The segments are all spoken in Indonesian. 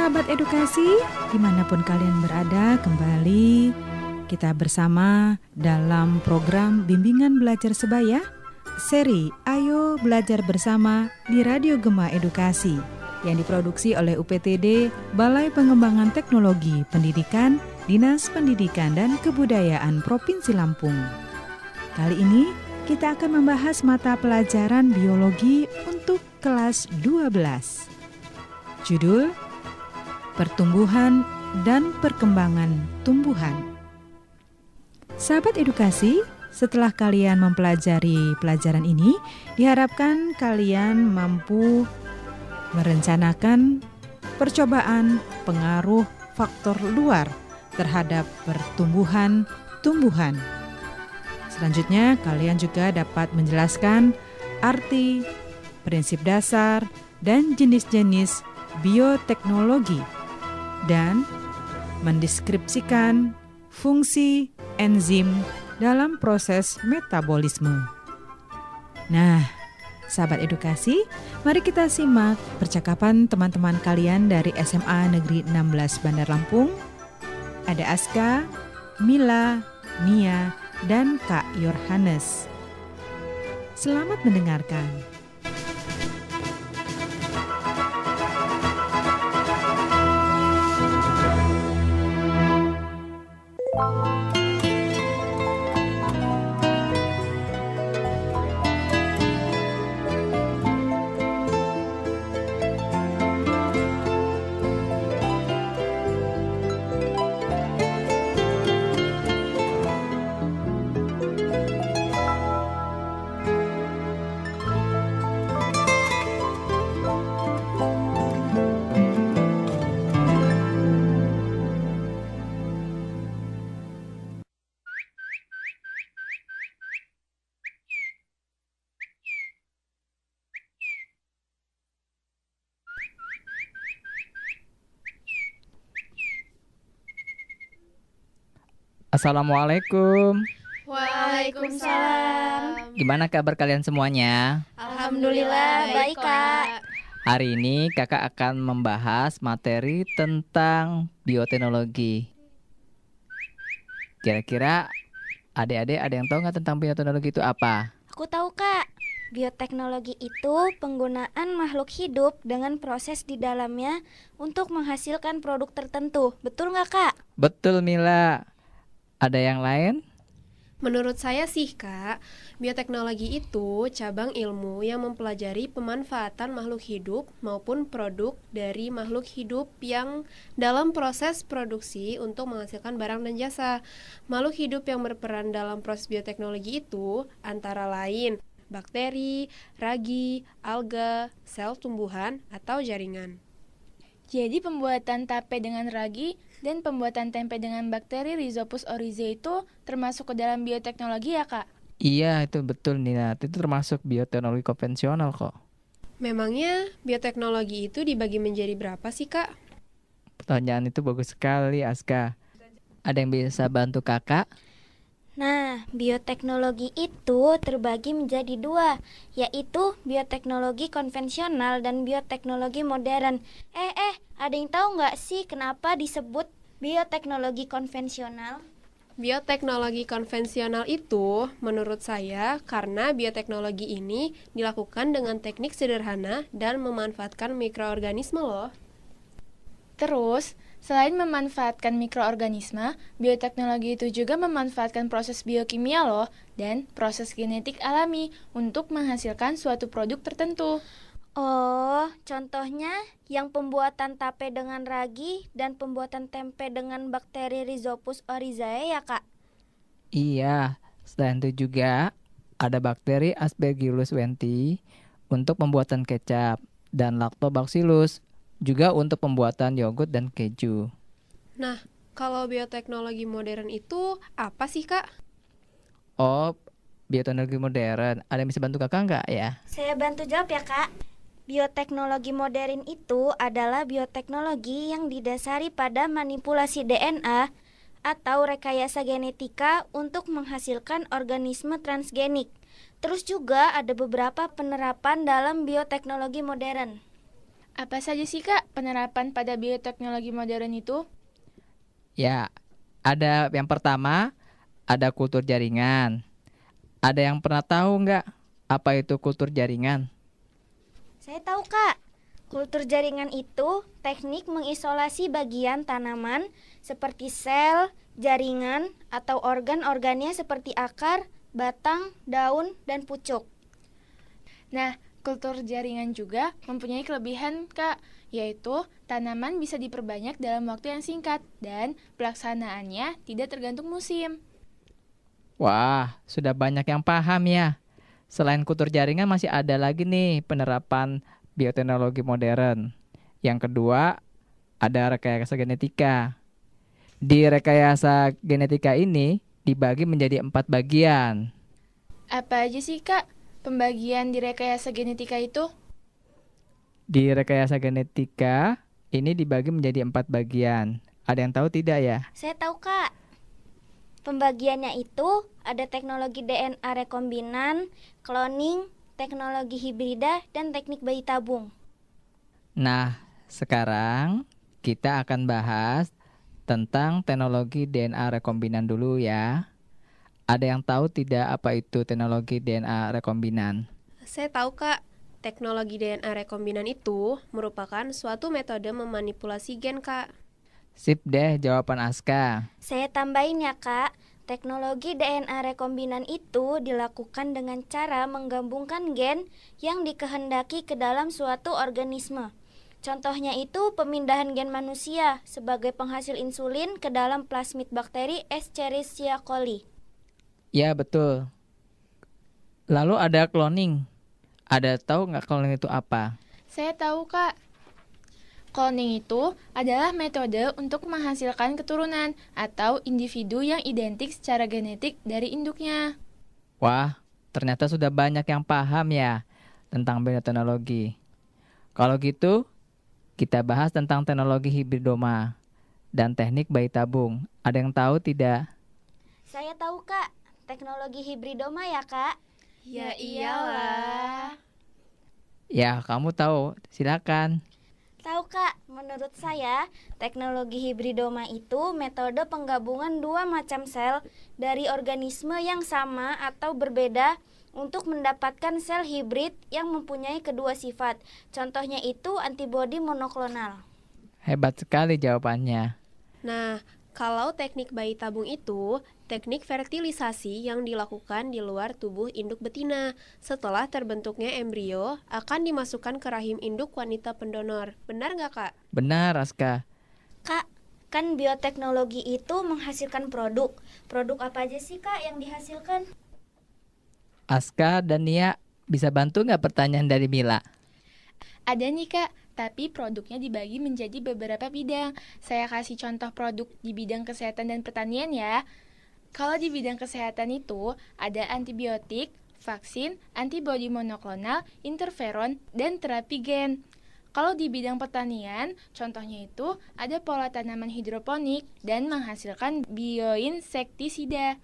sahabat edukasi, dimanapun kalian berada, kembali kita bersama dalam program Bimbingan Belajar Sebaya, seri Ayo Belajar Bersama di Radio Gema Edukasi, yang diproduksi oleh UPTD, Balai Pengembangan Teknologi Pendidikan, Dinas Pendidikan dan Kebudayaan Provinsi Lampung. Kali ini kita akan membahas mata pelajaran biologi untuk kelas 12. Judul Pertumbuhan dan Perkembangan Tumbuhan. Sahabat edukasi, setelah kalian mempelajari pelajaran ini, diharapkan kalian mampu merencanakan percobaan pengaruh faktor luar terhadap pertumbuhan tumbuhan. Selanjutnya, kalian juga dapat menjelaskan arti, prinsip dasar, dan jenis-jenis bioteknologi, dan mendeskripsikan fungsi enzim dalam proses metabolisme. Nah, sahabat edukasi, mari kita simak percakapan teman-teman kalian dari SMA Negeri 16 Bandar Lampung. Ada Aska, Mila, Nia, dan Kak Yohanes. Selamat mendengarkan. Assalamualaikum. Waalaikumsalam. Gimana kabar kalian semuanya? Alhamdulillah baik, Kak. Hari ini kakak akan membahas materi tentang bioteknologi. Kira-kira adik-adik ada yang tahu nggak tentang bioteknologi itu apa? Aku tahu, Kak. Bioteknologi itu penggunaan makhluk hidup dengan proses di dalamnya untuk menghasilkan produk tertentu. Betul nggak, Kak? Betul, Mila. Ada yang lain? Menurut saya sih, Kak, bioteknologi itu cabang ilmu yang mempelajari pemanfaatan makhluk hidup maupun produk dari makhluk hidup yang dalam proses produksi untuk menghasilkan barang dan jasa. Makhluk hidup yang berperan dalam proses bioteknologi itu antara lain bakteri, ragi, alga, sel tumbuhan, atau jaringan. Jadi pembuatan tape dengan ragi dan pembuatan tempe dengan bakteri Rhizopus oryzae itu termasuk ke dalam bioteknologi ya, Kak? Iya, itu betul, Nina. Itu termasuk bioteknologi konvensional kok. Memangnya bioteknologi itu dibagi menjadi berapa sih, Kak? Pertanyaan itu bagus sekali, Aska. Ada yang bisa bantu kakak? Nah, bioteknologi itu terbagi menjadi dua, yaitu bioteknologi konvensional dan bioteknologi modern. Ada yang tahu nggak sih kenapa disebut bioteknologi konvensional? Bioteknologi konvensional itu, menurut saya, karena bioteknologi ini dilakukan dengan teknik sederhana dan memanfaatkan mikroorganisme loh. Terus, selain memanfaatkan mikroorganisme, bioteknologi itu juga memanfaatkan proses biokimia loh dan proses genetik alami untuk menghasilkan suatu produk tertentu. Oh, contohnya yang pembuatan tape dengan ragi dan pembuatan tempe dengan bakteri Rhizopus oryzae ya, Kak? Iya, selain itu juga ada bakteri Aspergillus wenti untuk pembuatan kecap dan Lactobacillus juga untuk pembuatan yogurt dan keju. Nah, kalau bioteknologi modern itu apa sih, Kak? Oh, bioteknologi modern. Ada yang bisa bantu kakak nggak ya? Saya bantu jawab ya, Kak. Bioteknologi modern itu adalah bioteknologi yang didasari pada manipulasi DNA atau rekayasa genetika untuk menghasilkan organisme transgenik. Terus juga ada beberapa penerapan dalam bioteknologi modern. Apa saja sih Kak penerapan pada bioteknologi modern itu? Ya, ada yang pertama, ada kultur jaringan. Ada yang pernah tahu nggak apa itu kultur jaringan? Saya tahu, Kak. Kultur jaringan itu teknik mengisolasi bagian tanaman seperti sel, jaringan, atau organ-organnya seperti akar, batang, daun, dan pucuk. Nah, kultur jaringan juga mempunyai kelebihan Kak, yaitu tanaman bisa diperbanyak dalam waktu yang singkat dan pelaksanaannya tidak tergantung musim. Wah, sudah banyak yang paham ya. Selain kultur jaringan masih ada lagi nih penerapan bioteknologi modern. Yang kedua, ada rekayasa genetika. Di rekayasa genetika ini dibagi menjadi 4 bagian. Apa aja sih Kak pembagian di rekayasa genetika itu? Di rekayasa genetika ini dibagi menjadi 4 bagian. Ada yang tahu tidak ya? Saya tahu, Kak. Pembagiannya itu ada teknologi DNA rekombinan, cloning, teknologi hibrida, dan teknik bayi tabung. Nah, sekarang kita akan bahas tentang teknologi DNA rekombinan dulu ya. Ada yang tahu tidak apa itu teknologi DNA rekombinan? Saya tahu Kak, teknologi DNA rekombinan itu merupakan suatu metode memanipulasi gen Kak. Sip deh jawaban Aska. Saya tambahin ya, Kak. Teknologi DNA rekombinan itu dilakukan dengan cara menggabungkan gen yang dikehendaki ke dalam suatu organisme. Contohnya itu pemindahan gen manusia sebagai penghasil insulin ke dalam plasmid bakteri Escherichia coli. Ya betul. Lalu ada cloning. Ada tahu nggak cloning itu apa? Saya tahu Kak. Cloning itu adalah metode untuk menghasilkan keturunan atau individu yang identik secara genetik dari induknya. Wah, ternyata sudah banyak yang paham ya tentang bioteknologi. Kalau gitu, kita bahas tentang teknologi hibridoma dan teknik bayi tabung. Ada yang tahu tidak? Saya tahu, Kak. Teknologi hibridoma ya, Kak. Ya iyalah. Ya, kamu tahu. Silakan. Tahu, Kak, menurut saya, teknologi hibridoma itu metode penggabungan dua macam sel dari organisme yang sama atau berbeda untuk mendapatkan sel hibrid yang mempunyai kedua sifat. Contohnya itu antibodi monoklonal. Hebat sekali jawabannya. Nah, kalau teknik bayi tabung itu teknik fertilisasi yang dilakukan di luar tubuh induk betina. Setelah terbentuknya embrio, akan dimasukkan ke rahim induk wanita pendonor. Benar nggak, Kak? Benar, Aska. Kak, kan bioteknologi itu menghasilkan produk. Produk apa aja sih, Kak, yang dihasilkan? Aska dan Nia bisa bantu nggak pertanyaan dari Mila? Ada nih Kak, tapi produknya dibagi menjadi beberapa bidang. Saya kasih contoh produk di bidang kesehatan dan pertanian ya. Kalau di bidang kesehatan itu ada antibiotik, vaksin, antibodi monoklonal, interferon, dan terapi gen. Kalau di bidang pertanian, contohnya itu ada pola tanaman hidroponik dan menghasilkan bioinsektisida.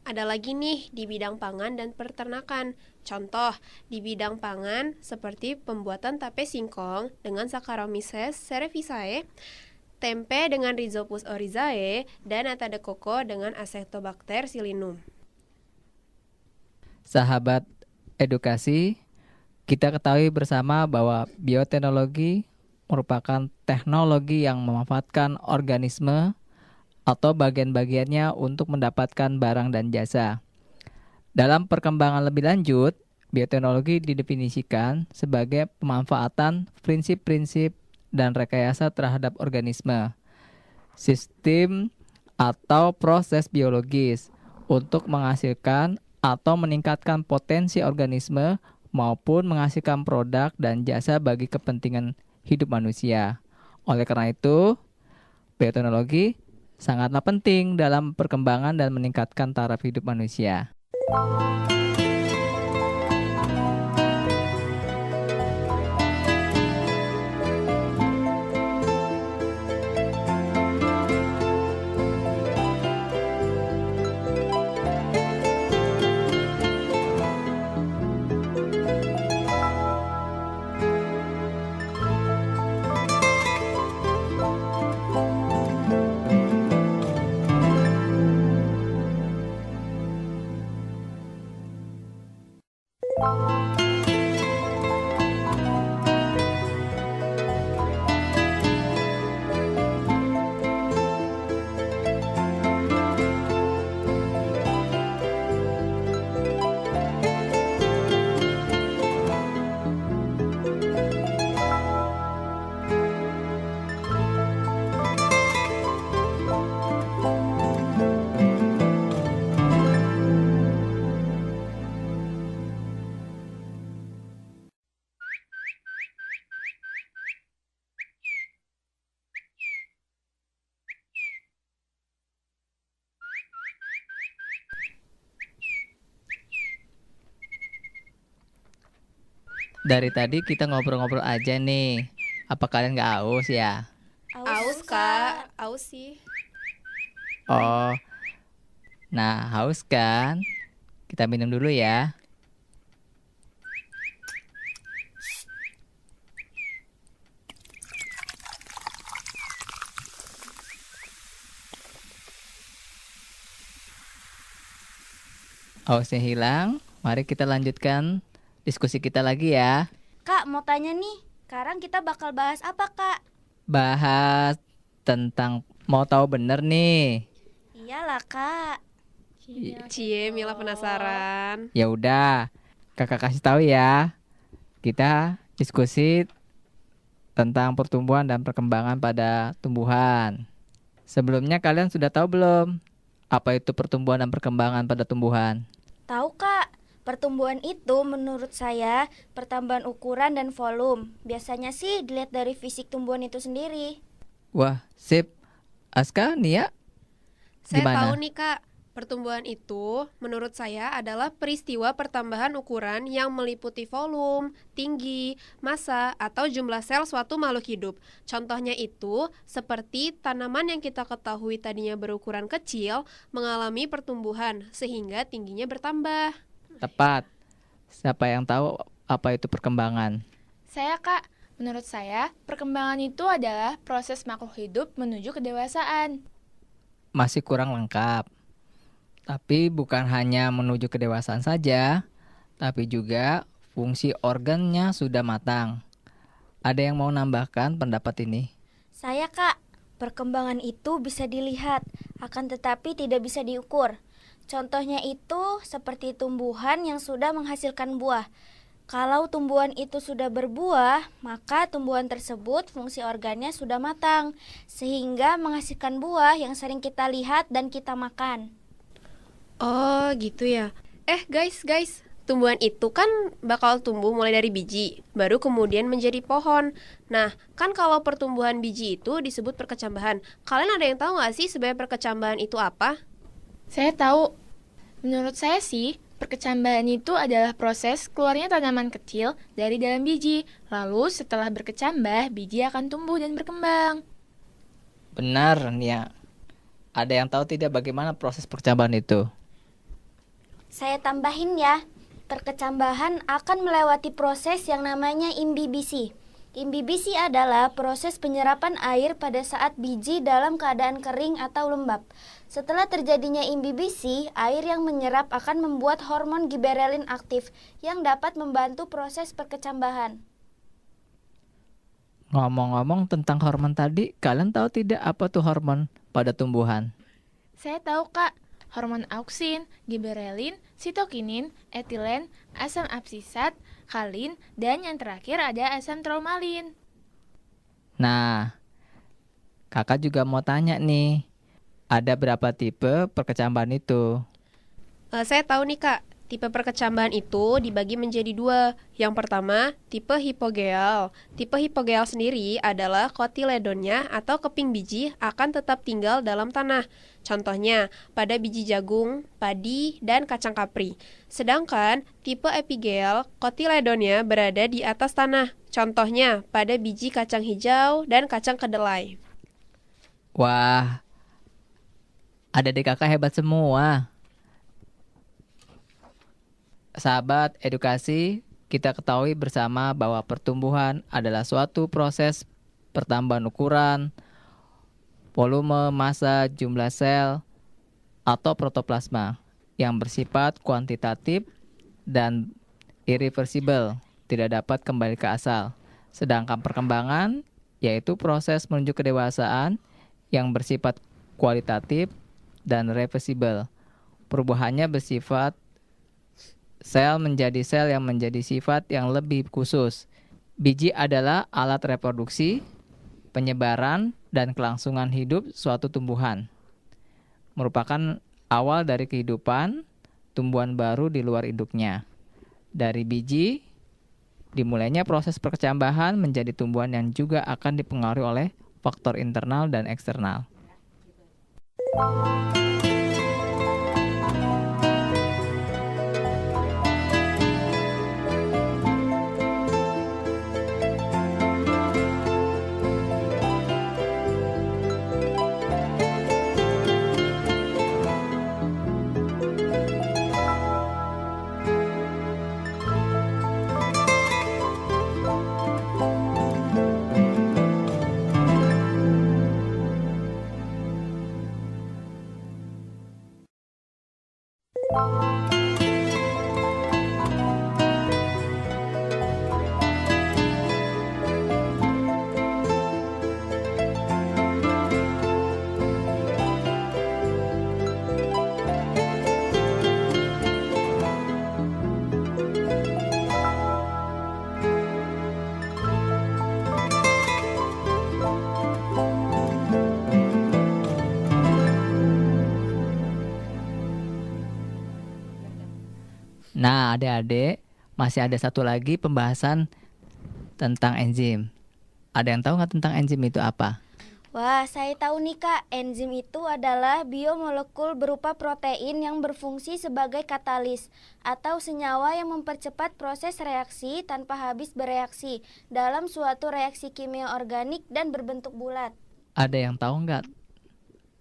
Ada lagi nih di bidang pangan dan peternakan. Contoh, di bidang pangan seperti pembuatan tape singkong dengan Saccharomyces cerevisiae, tempe dengan Rhizopus oryzae, dan nata de coco dengan Acetobacter psilynum. Sahabat edukasi, kita ketahui bersama bahwa bioteknologi merupakan teknologi yang memanfaatkan organisme atau bagian-bagiannya untuk mendapatkan barang dan jasa. Dalam perkembangan lebih lanjut, bioteknologi didefinisikan sebagai pemanfaatan prinsip-prinsip dan rekayasa terhadap organisme, sistem atau proses biologis untuk menghasilkan atau meningkatkan potensi organisme maupun menghasilkan produk dan jasa bagi kepentingan hidup manusia. Oleh karena itu, bioteknologi sangatlah penting dalam perkembangan dan meningkatkan taraf hidup manusia. Dari tadi kita ngobrol-ngobrol aja nih. Apa kalian nggak aus ya? Aus, Kak. Aus sih. Oh, nah haus kan? Kita minum dulu ya. Hausnya hilang, mari kita lanjutkan diskusi kita lagi ya. Kak, mau tanya nih, sekarang kita bakal bahas apa, Kak? Bahas tentang mau tahu bener nih. Iyalah, Kak. Cie, Mila penasaran. Ya udah, kakak kasih tahu ya. Kita diskusi tentang pertumbuhan dan perkembangan pada tumbuhan. Sebelumnya kalian sudah tahu belum apa itu pertumbuhan dan perkembangan pada tumbuhan? Tahu, Kak. Pertumbuhan itu menurut saya pertambahan ukuran dan volume. Biasanya sih dilihat dari fisik tumbuhan itu sendiri. Wah, sip. Aska, Nia, Saya gimana? tahu nih, Kak. Pertumbuhan itu menurut saya adalah peristiwa pertambahan ukuran yang meliputi volume, tinggi, massa, atau jumlah sel suatu makhluk hidup. Contohnya itu seperti tanaman yang kita ketahui tadinya berukuran kecil mengalami pertumbuhan sehingga tingginya bertambah. Tepat. Siapa yang tahu apa itu perkembangan? Saya, Kak. Menurut saya, perkembangan itu adalah proses makhluk hidup menuju kedewasaan. Masih kurang lengkap. Tapi bukan hanya menuju kedewasaan saja, tapi juga fungsi organnya sudah matang. Ada yang mau nambahkan pendapat ini? Saya, Kak. Perkembangan itu bisa dilihat, akan tetapi tidak bisa diukur. Contohnya itu seperti tumbuhan yang sudah menghasilkan buah. Kalau tumbuhan itu sudah berbuah, maka tumbuhan tersebut fungsi organnya sudah matang, sehingga menghasilkan buah yang sering kita lihat dan kita makan. Oh, gitu ya. Guys, tumbuhan itu kan bakal tumbuh mulai dari biji, baru kemudian menjadi pohon. Nah, kan kalau pertumbuhan biji itu disebut perkecambahan. Kalian ada yang tahu nggak sih sebenarnya perkecambahan itu apa? Saya tahu. Menurut saya sih, perkecambahan itu adalah proses keluarnya tanaman kecil dari dalam biji. Lalu setelah berkecambah, biji akan tumbuh dan berkembang. Benar, Nia. Ada yang tahu tidak bagaimana proses perkecambahan itu? Saya tambahin ya, perkecambahan akan melewati proses yang namanya imbibisi. Imbibisi adalah proses penyerapan air pada saat biji dalam keadaan kering atau lembab. Setelah terjadinya imbibisi, air yang menyerap akan membuat hormon giberelin aktif yang dapat membantu proses perkecambahan. Ngomong-ngomong tentang hormon tadi, kalian tahu tidak apa tuh hormon pada tumbuhan? Saya tahu, Kak. Hormon auksin, giberelin, sitokinin, etilen, asam absisat, kalin, dan yang terakhir ada asam traumalin. Nah, kakak juga mau tanya nih, ada berapa tipe perkecambahan itu? Saya tahu nih, Kak. Tipe perkecambahan itu dibagi menjadi dua. Yang pertama, tipe hipogeal. Tipe hipogeal sendiri adalah kotiledonnya atau keping biji akan tetap tinggal dalam tanah. Contohnya, pada biji jagung, padi, dan kacang kapri. Sedangkan tipe epigeal, kotiledonnya berada di atas tanah. Contohnya, pada biji kacang hijau dan kacang kedelai. Wah, adik kakak hebat semua. Sahabat edukasi, kita ketahui bersama bahwa pertumbuhan adalah suatu proses pertambahan ukuran, volume, massa, jumlah sel, atau protoplasma yang bersifat kuantitatif dan irreversible, tidak dapat kembali ke asal. Sedangkan perkembangan, yaitu proses menuju kedewasaan yang bersifat kualitatif dan reversible. Perubahannya bersifat sel menjadi sel yang menjadi sifat yang lebih khusus. Biji adalah alat reproduksi, penyebaran, dan kelangsungan hidup suatu tumbuhan. Merupakan awal dari kehidupan tumbuhan baru di luar induknya. Dari biji, dimulainya proses perkecambahan menjadi tumbuhan yang juga akan dipengaruhi oleh faktor internal dan eksternal. Nah, adik-adik, masih ada satu lagi pembahasan tentang enzim. Ada yang tahu nggak tentang enzim itu apa? Wah, saya tahu nih Kak, enzim itu adalah biomolekul berupa protein yang berfungsi sebagai katalis atau senyawa yang mempercepat proses reaksi tanpa habis bereaksi dalam suatu reaksi kimia organik dan berbentuk bulat. Ada yang tahu nggak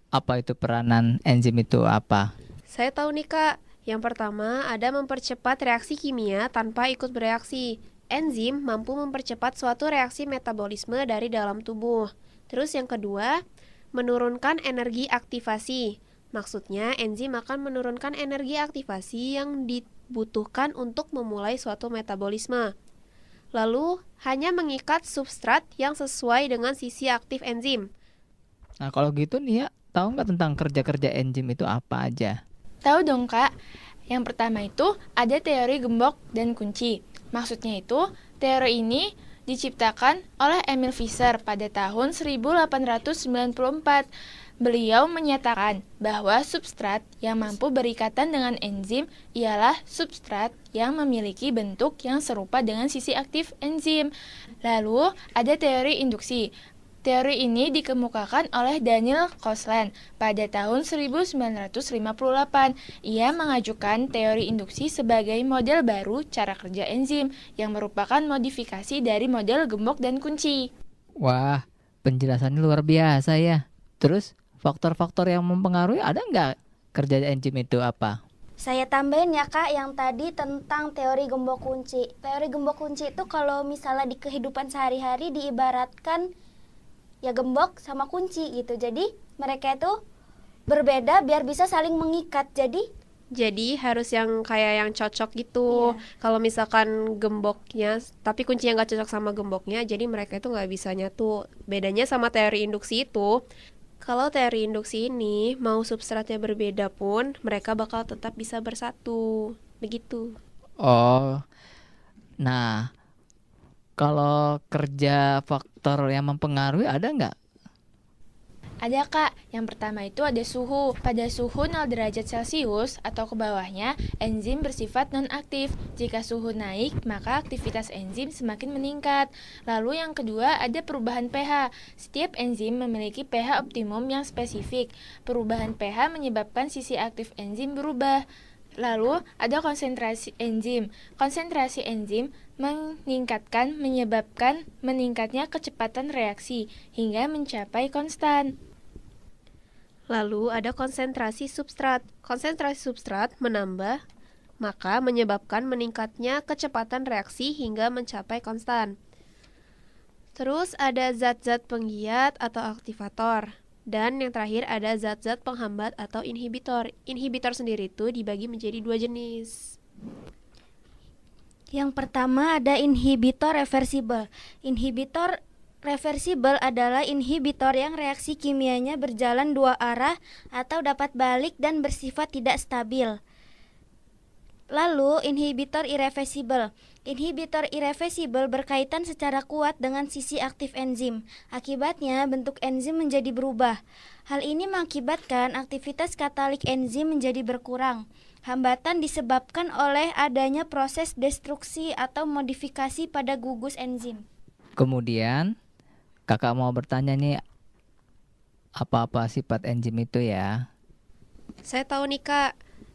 apa itu peranan enzim itu apa? Saya tahu nih Kak, yang pertama ada mempercepat reaksi kimia tanpa ikut bereaksi. Enzim mampu mempercepat suatu reaksi metabolisme dari dalam tubuh. Terus yang kedua, menurunkan energi aktivasi. Maksudnya enzim akan menurunkan energi aktivasi yang dibutuhkan untuk memulai suatu metabolisme. Lalu, hanya mengikat substrat yang sesuai dengan sisi aktif enzim. Nah, kalau gitu nih ya, tahu nggak tentang kerja-kerja enzim itu apa aja? Tahu dong Kak, yang pertama itu ada teori gembok dan kunci. Maksudnya itu, teori ini diciptakan oleh Emil Fischer pada tahun 1894. Beliau menyatakan bahwa substrat yang mampu berikatan dengan enzim ialah substrat yang memiliki bentuk yang serupa dengan sisi aktif enzim. Lalu, ada teori induksi. Teori ini dikemukakan oleh Daniel Koslan pada tahun 1958. Ia mengajukan teori induksi sebagai model baru cara kerja enzim yang merupakan modifikasi dari model gembok dan kunci. Wah, penjelasannya luar biasa ya. Terus, faktor-faktor yang mempengaruhi ada nggak kerja enzim itu apa? Saya tambahin ya Kak yang tadi tentang teori gembok kunci. Teori gembok kunci itu kalau misalnya di kehidupan sehari-hari diibaratkan ya gembok sama kunci gitu. Jadi mereka itu berbeda biar bisa saling mengikat. Jadi harus yang kayak yang cocok gitu. Kalau misalkan gemboknya, tapi kuncinya nggak cocok sama gemboknya, jadi mereka itu nggak bisa nyatu. Bedanya sama teori induksi itu, kalau teori induksi ini mau substratnya berbeda pun, mereka bakal tetap bisa bersatu. Begitu. Oh, nah kalau kerja faktor yang mempengaruhi ada nggak? Ada Kak, yang pertama itu ada suhu. Pada suhu 0 derajat Celcius atau ke bawahnya, enzim bersifat non-aktif. Jika suhu naik, maka aktivitas enzim semakin meningkat. Lalu yang kedua ada perubahan pH. Setiap enzim memiliki pH optimum yang spesifik. Perubahan pH menyebabkan sisi aktif enzim berubah. Lalu ada konsentrasi enzim. Konsentrasi enzim menyebabkan meningkatnya kecepatan reaksi hingga mencapai konstan. Lalu ada konsentrasi substrat. Konsentrasi substrat menambah, maka menyebabkan meningkatnya kecepatan reaksi hingga mencapai konstan. Terus ada zat-zat penggiat atau aktivator. Dan yang terakhir ada zat-zat penghambat atau inhibitor. Inhibitor sendiri itu dibagi menjadi 2 jenis. Yang pertama ada inhibitor reversibel. Inhibitor reversibel adalah inhibitor yang reaksi kimianya berjalan dua arah atau dapat balik dan bersifat tidak stabil. Lalu, inhibitor irreversibel. Inhibitor irreversibel berkaitan secara kuat dengan sisi aktif enzim. Akibatnya, bentuk enzim menjadi berubah. Hal ini mengakibatkan aktivitas katalik enzim menjadi berkurang. Hambatan disebabkan oleh adanya proses destruksi atau modifikasi pada gugus enzim. Kemudian, kakak mau bertanya nih, apa-apa sifat enzim itu ya? Saya tahu nih Kak.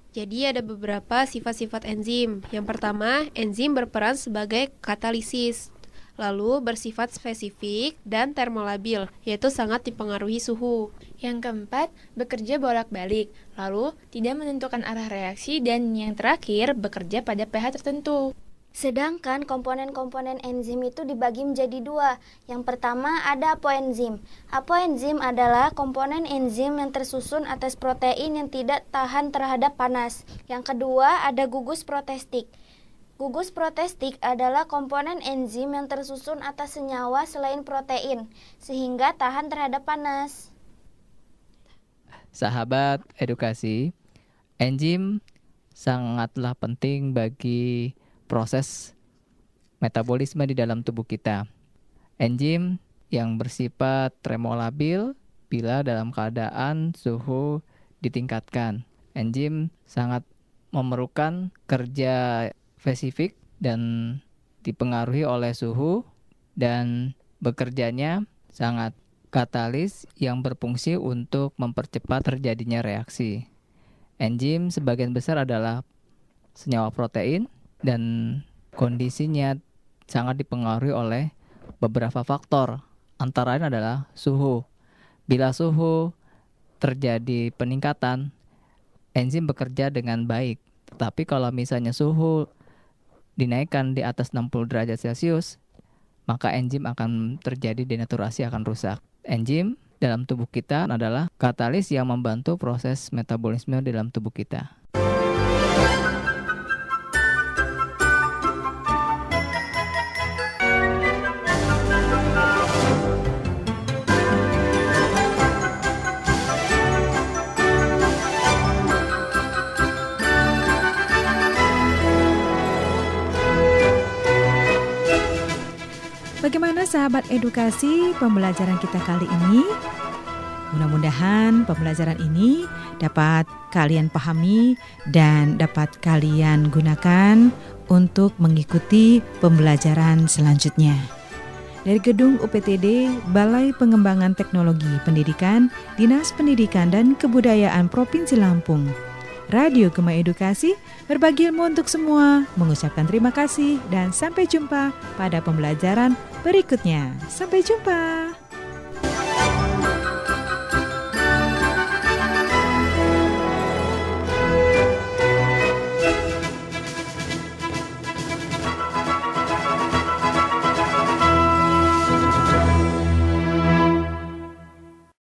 Jadi ada beberapa sifat-sifat enzim. Yang pertama, enzim berperan sebagai katalisis. Lalu bersifat spesifik dan termolabil, yaitu sangat dipengaruhi suhu. Yang keempat, bekerja bolak-balik, lalu tidak menentukan arah reaksi, dan yang terakhir, bekerja pada pH tertentu. Sedangkan komponen-komponen enzim itu dibagi menjadi dua. Yang pertama ada apoenzim. Apoenzim adalah komponen enzim yang tersusun atas protein yang tidak tahan terhadap panas. Yang kedua ada gugus protestik. Gugus protestik adalah komponen enzim yang tersusun atas senyawa selain protein, sehingga tahan terhadap panas. Sahabat edukasi, enzim sangatlah penting bagi proses metabolisme di dalam tubuh kita. Enzim yang bersifat termolabil bila dalam keadaan suhu ditingkatkan. Enzim sangat memerlukan kerja spesifik dan dipengaruhi oleh suhu, dan bekerjanya sangat katalis yang berfungsi untuk mempercepat terjadinya reaksi. Enzim sebagian besar adalah senyawa protein, dan kondisinya sangat dipengaruhi oleh beberapa faktor. Antara lain adalah suhu. Bila suhu terjadi peningkatan, enzim bekerja dengan baik. Tetapi kalau misalnya suhu dinaikkan di atas 60 derajat Celcius, maka enzim akan terjadi denaturasi, akan rusak. Enzim dalam tubuh kita adalah katalis yang membantu proses metabolisme dalam tubuh kita. Bagaimana sahabat edukasi pembelajaran kita kali ini? Mudah-mudahan pembelajaran ini dapat kalian pahami dan dapat kalian gunakan untuk mengikuti pembelajaran selanjutnya. Dari Gedung UPTD, Balai Pengembangan Teknologi Pendidikan, Dinas Pendidikan dan Kebudayaan Provinsi Lampung, Radio Gema Edukasi berbagi ilmu untuk semua, mengucapkan terima kasih dan sampai jumpa pada pembelajaran berikutnya. Sampai jumpa.